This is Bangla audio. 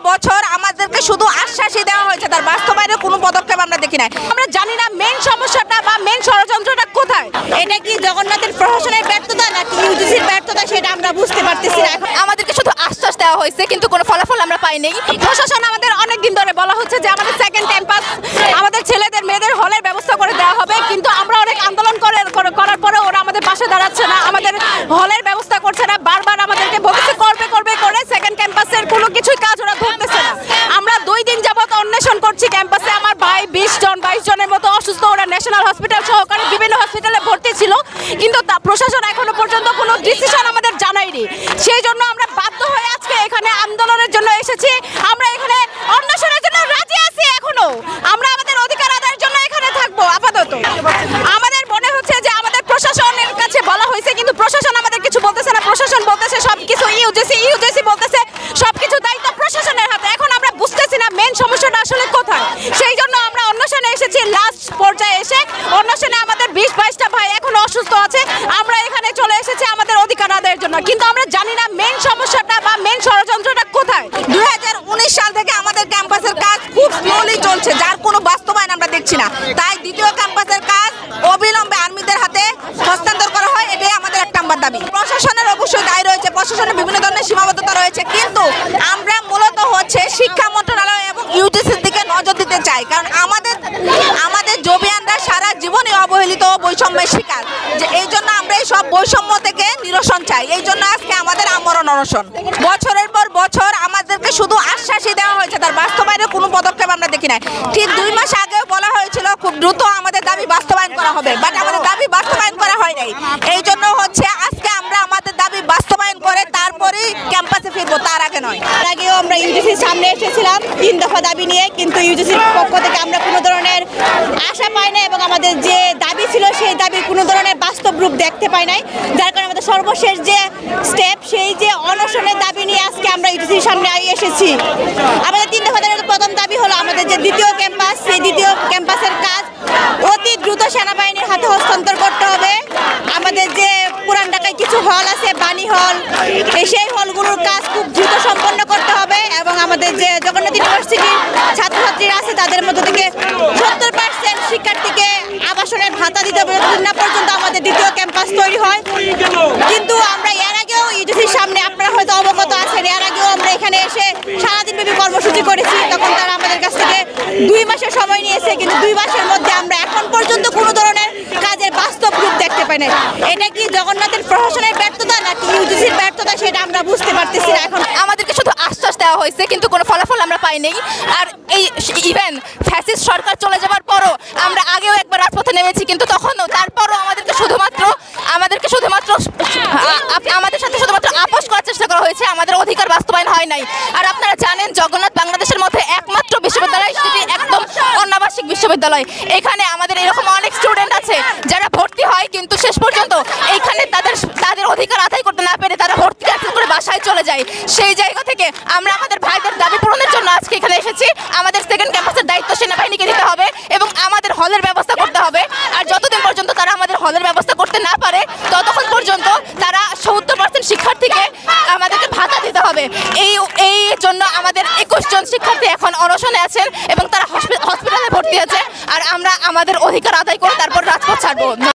বছর আমাদেরকে শুধু আশ্বাসই দেওয়া হয়েছে, তার বাস্তবায়নের কোনো পদক্ষেপ আমরা দেখি নাই। আমরা জানি না মেইন সমস্যাটা বা মেইন ষড়যন্ত্রটা কোথায়। এটা কি জগন্নাথের প্রশাসনের ব্যর্থতা নাকি ইউজিসির ব্যর্থতা সেটা আমরা বুঝতে পারতেছি না। আমাদেরকে শুধু আশ্বাস দেওয়া হয়েছে কিন্তু কোনো ফলাফল আমরা পাইনি। প্রশাসন আমাদের অনেক দিন ধরে বলা হচ্ছে যে আমাদের সেকেন্ড ক্যাম্পাস আমাদের ছেলেদের মেয়েদের হলের ব্যবস্থা করে দেওয়া হবে, কিন্তু আমরা অনেক আন্দোলন করার পরে ওরা আমাদের পাশে দাঁড়াচ্ছে না, আমাদের হলের ব্যবস্থা করছে না। বারবার আমাদেরকে বলছে করবে করে সেকেন্ড ক্যাম্পাসের কোনো কিছুই কাজ ওরা ধরতেছে না। আমরা 2 দিন যাবত অন্বেষণ করছি ক্যাম্পাসে। আমার ভাই 22 জনের মতো অসুস্থ, ওরা ন্যাশনাল হসপিটাল সহকারে বিভিন্ন হসপিটালে ভর্তি ছিল, কিন্তু প্রশাসন এখনো পর্যন্ত কোনো ডিসিশন আমাদের জানায়নি। সেই জন্য আমরা বাধ্য হয়ে আজকে এখানে আন্দোলনের জন্য এসেছি। আমরা এখানে অন্বেষণের জন্য রাজি আছি, এখনো আমরা আমাদের অধিকার আদায়ের জন্য এখানে থাকবো আপাতত। আমাদের মনে হচ্ছে যে আমাদের প্রশাসনের কাছে বলা হয়েছে কিন্তু প্রশাসন আমাদের কিছু বলতেছে না। প্রশাসন বলতেছে সবকিছু ইউজিসি বলতেছে সবকিছু দায়িত্ব প্রশাসনের হাতে। এখন আমরা বুঝতেছি না মেইন সমস্যাটা আসলে কোথায়। সেই জন্য আমরা অন্বেষণে এসেছি। লাস্ট পর্যায়ে এসে অন্বেষণে আমাদের 20-22টা ভাই এখন অসুস্থ আছে। আমরা এখানে চলে এসেছি আমাদের অধিকার আদায়ের জন্য, কিন্তু আমরা জানি না মেইন সমস্যাটা বা মেইন ষড়যন্ত্রটা কোথায়। 2019 সাল থেকে আমাদের ক্যাম্পাসের কাজ খুব স্লোলি চলছে, যার কোনো বাস্তবায়ন আমরা দেখছি না। তাই দ্বিতীয় ক্যাম্পাসের কাজ অবিলম্বে আর্মিদের হাতে হস্তান্তর করা হয়, এটাই আমাদের 1 নম্বর দাবি। প্রশাসনের অবশ্যই দায় রয়েছে, প্রশাসনের বিভিন্ন ধরনের সীমাবদ্ধতা রয়েছে, কিন্তু আমরা মূলত হচ্ছে শিক্ষা মন্ত্রণালয় এবং ইউজিসির দিকে নজর দিতে চাই। কারণ আমাদের জবিয়ানরা সারা জীবনই অবহেলিত ও বৈষম্যের শিকার, যে এই জন্য আমরা এই সব বৈষম্য থেকে নিরসন চাই। এই জন্য আজকে আমাদের আমরণ অনশন। বছরের পর বছর আমাদেরকে শুধু আশ্বাসই দেওয়া হয়েছে, তার বাস্তবায়নের কোনো পদক্ষেপ আমরা দেখি নাই। ঠিক 2 মাস আগেও বলা হয়েছিল খুব দ্রুত আমাদের দাবি বাস্তবায়ন করা হবে, বাট আমাদের দাবি বাস্তবায়ন করা হয় নাই। এই জন্য হচ্ছে আজকে আমরা আমাদের দাবি বাস্তবায়ন করে তারপরেই ক্যাম্পাসে ফিরবো, তার আগে নয়। তার আগেও আমরা ইউজিসির সামনে এসেছিলাম 3 দফা দাবি নিয়ে, কিন্তু ইউজিসির পক্ষ থেকে আমরা কোনো ধরনের আশা পাই না এবং আমাদের যে দাবি ছিল সেই দাবির কোনো ধরনের বাস্তব রূপ দেখতে পাই নাই। যার কারণে আমাদের সর্বশেষ যে স্টেপ, সেই যে অনশনের দাবি নিয়ে আজকে আমরা ইউজিসির সামনে এসেছি। আমাদের 3 দফা দাবির প্রথম দাবি হলো আমাদের যে দ্বিতীয় ক্যাম্পাস, সেই দ্বিতীয় ক্যাম্পাসের কাজ অতি দ্রুত সেনাবাহিনীর হাতে হস্তান্তর করতে হবে। আমাদের যে পুরান ঢাকায় কিছু হল আছে, বাণী হল, সেই হলগুলোর কাজ খুব দ্রুত সম্পন্ন করতে হবে এবং আমাদের যে জগন্নাথ ইউনিভার্সিটির ছাত্রছাত্রীরা আছে তাদের মধ্যে থেকে 70% শিক্ষার্থীকে আবাসনের ভাতা দিতে হবে যতদিন না পর্যন্ত আমাদের দ্বিতীয় ক্যাম্পাস তৈরি হয়। কিন্তু আমরা এর আগেও ইউজিসির সামনে, আপনারা হয়তো অবগত আছেন, এর আগেও আমরা এখানে এসে সারাদিনব্যাপী কর্মসূচি করেছি। তখন তারা আমাদের কাছ থেকে 2 মাসের সময় নিয়েছে, কিন্তু 2 মাসের মধ্যে আমরা এখন পর্যন্ত কোনো ধরনের কাজের বাস্তব রূপ দেখতে পাই না। এটা কি জগন্নাথের প্রশাসনের ব্যর্থতা নাকি ইউজিসির ব্যর্থতা সেটা আমরা বুঝতে পারতেছি না। এখন আমাদেরকে শুধু আশ্বাস দেওয়া হয়েছে কিন্তু কোনো ফলাফল আমরা পাইনি। আর এই ইভেন ফ্যাসিস্ট সরকার চলে যাওয়ার পরও আমরা আগেও একবার রাজপথে নেমেছি, কিন্তু তারপরও আমাদের সাথে শুধুমাত্র আপোষ করার চেষ্টা করা হয়েছে, আমাদের অধিকার বাস্তবায়ন হয় নাই। আর আপনারা জানেন জগন্নাথ বাংলাদেশের মধ্যে একমাত্র বিশ্ববিদ্যালয়, সেটি একদম অনাবাসিক বিশ্ববিদ্যালয়। এখানে আমাদের এরকম অনেক স্টুডেন্ট আছে যারা ভর্তি হয় কিন্তু শেষ পর্যন্ত এইখানে তাদের অধিকার আদায় করতে না পেরে তারা ভর্তি ক্যান্সেল করে বাসায় চলে যায়। সেই জায়গা থেকে আমরা আমাদের ভাইদের দাবি পূরণের জন্য আজকে এখানে এসেছি। আমাদের সেকেন্ড ক্যাম্পাসের দায়িত্ব সেনাবাহিনীকে দিতে হবে এবং আমাদের হলের ব্যবস্থা করতে হবে। আর যতদিন পর্যন্ত তারা আমাদের হলের ব্যবস্থা করতে না পারে ততক্ষণ পর্যন্ত তারা 70% শিক্ষার্থীকে আমাদেরকে ভাতা দিতে হবে। এই জন্য আমাদের 21 জন শিক্ষার্থী এখন অনশনে আছেন এবং তারা হসপিটালে ভর্তি আছে। আর আমরা আমাদের অধিকার আদায় করে তারপর রাজপথ ছাড়বো।